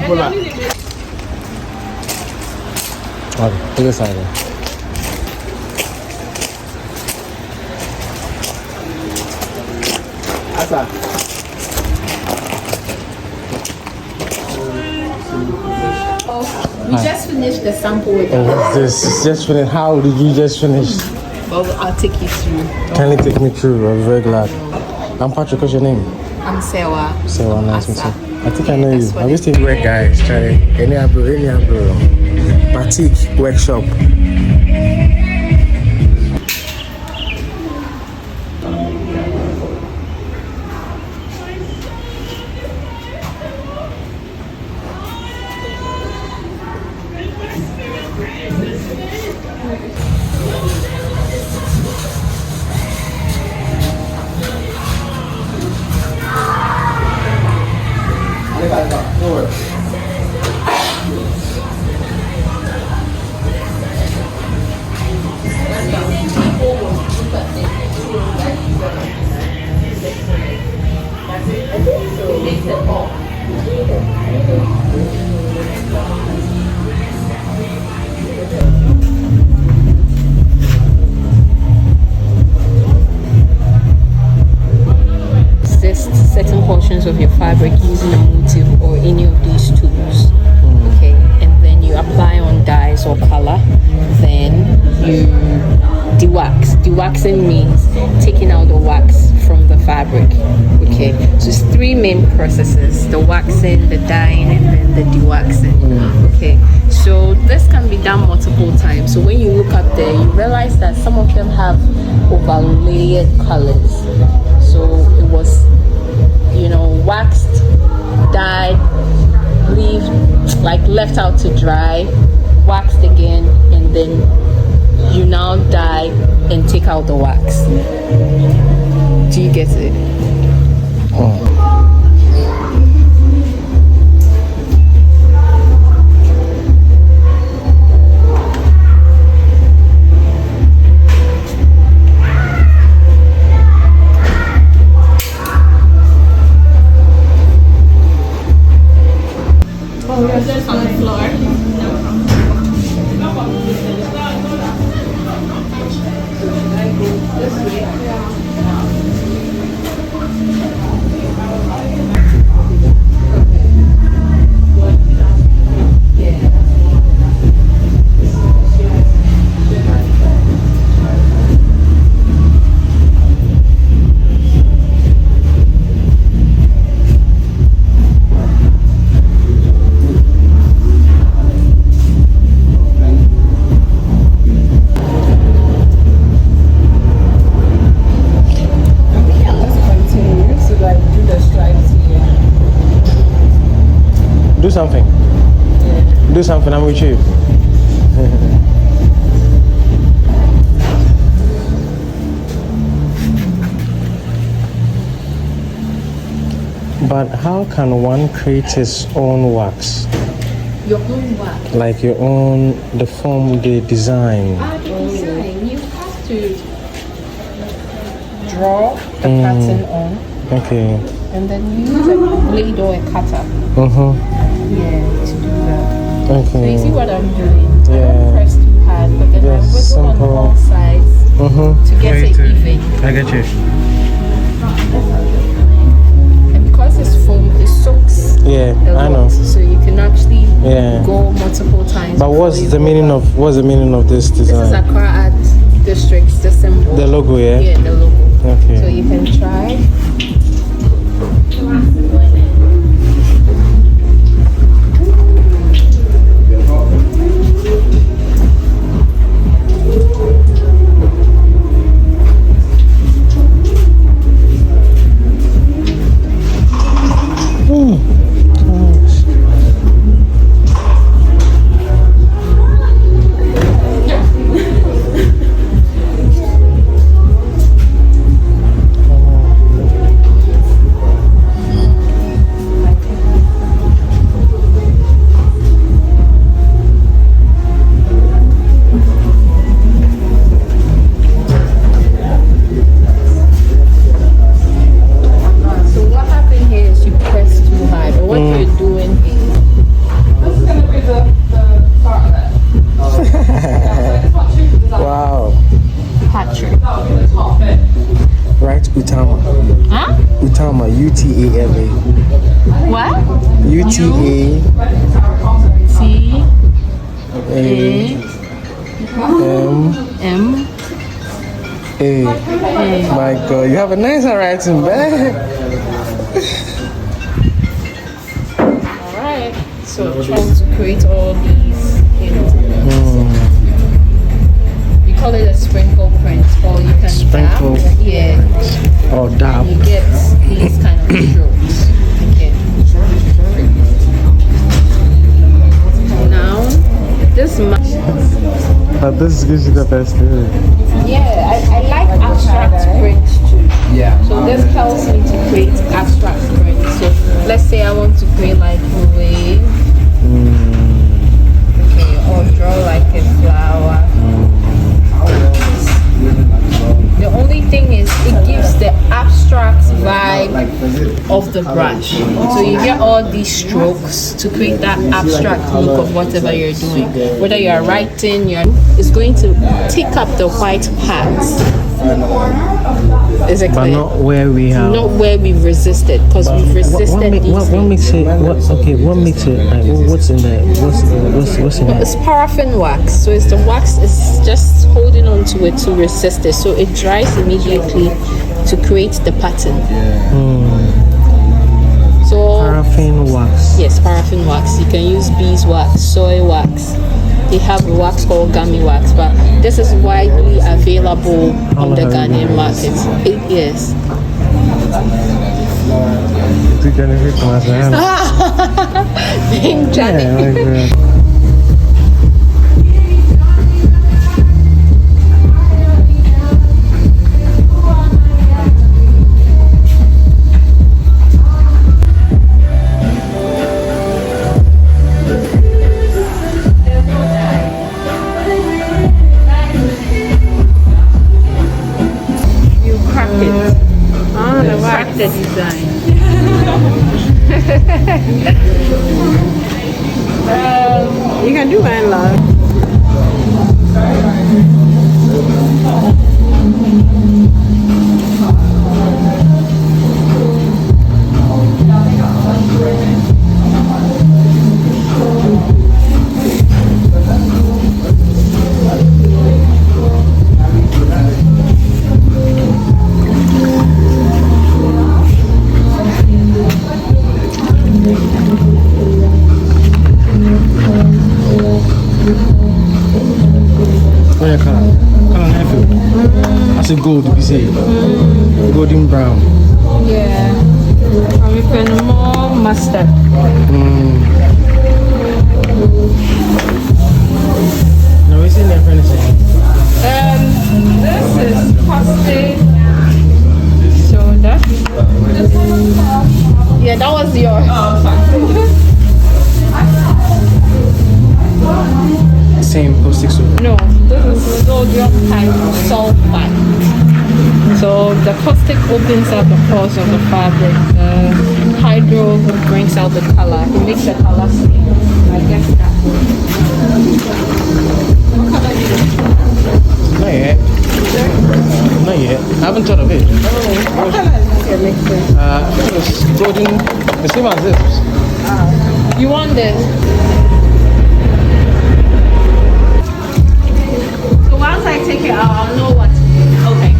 Okay, take this side. We just finished the sample with what's this? Just finished. How did you just finish? Well, I'll take you through. Can you take me through? I'm very glad. I'm Patrick. What's your name? I'm Sewa. Sewa, nice to meet you. I think I know you. That's I used to work, guys. Try any batik workshop. Certain portions of your fabric using a motif or any of these tools. Okay, and then you apply on dyes or color, then you de-wax. De-waxing means taking out the wax from the fabric. Okay, so it's three main processes: the waxing, the dyeing, and then the de-waxing. Okay, so this can be done multiple times. So when you look up there, you realize that some of them have overlaid colors. So it was, waxed, dyed, left out to dry, waxed again, and then you now dye and take out the wax. Do you get it? On the floor. Do something. Yeah. Do something, I'm with you. But how can one create his own wax? Your own wax? Like your own, the form, the design. The design. You have to draw the pattern on. Okay. And then use a blade or a cutter. Yeah, to do that. Okay. So you see what I'm doing? Yeah. I don't press too hard, but then I wiggle on all sides to get it even. I get you. And because it's foam, it soaks. Yeah, a lot, I know. So you can actually Yeah. go multiple times. But what's the meaning of this design? This is Accra At District, the symbol. The logo, yeah? Yeah, the logo. Okay. So you can try. T-A. M. A. My God, you have a nice handwriting, man. Alright. So trying to create all these, you call it a sprinkle print, or you can Sprinkle. dab. Yeah. Oh, dab. You get these kind of strokes. Okay. Now, this much. But this gives you the best feeling. Yeah, I like abstract prints too. Yeah. So this helps me to create abstract prints. So let's say I want to create like a wave. Okay, or draw like a flower. The only thing is it gives the abstract vibe of the brush. So you get all these strokes to create that abstract look of whatever you're doing. Whether you're writing, it's going to take up the white parts. Is it But clear? not where we have. Not where we've resisted, because we've resisted these what things. makes it? What makes it? Like, what's in there? What's in there? It's paraffin wax, so it's the wax is just holding on to it to resist it, so it dries immediately to create the pattern. So Paraffin wax. yes, paraffin wax. You can use beeswax, soy wax. They have a wax called gummy wax, but this is widely available on the Ghanaian market. Yes. Thank Janet. The design. You can do mine, love. What your color? Color heavy. That's a gold, you say. Golden brown. Yeah. I'm looking more mustard. Now, what's in there for anything? This is pastel shoulder. Yeah, that was yours. Same caustic soda. No, this is sodium sulfite. So the caustic opens up the pores of the fabric. The hydro brings out the color. It makes the color stay. I guess that. What color is it? Not yet. Not yet. I haven't thought of it. What color is your mixer? I think it's golden, the same as this. You want this? So once I take it out, I'll know what to do. Okay.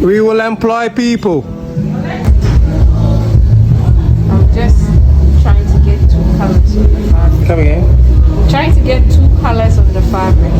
We will employ people. I'm just trying to get two colors on the fabric. Come again. I'm trying to get two colors on the fabric.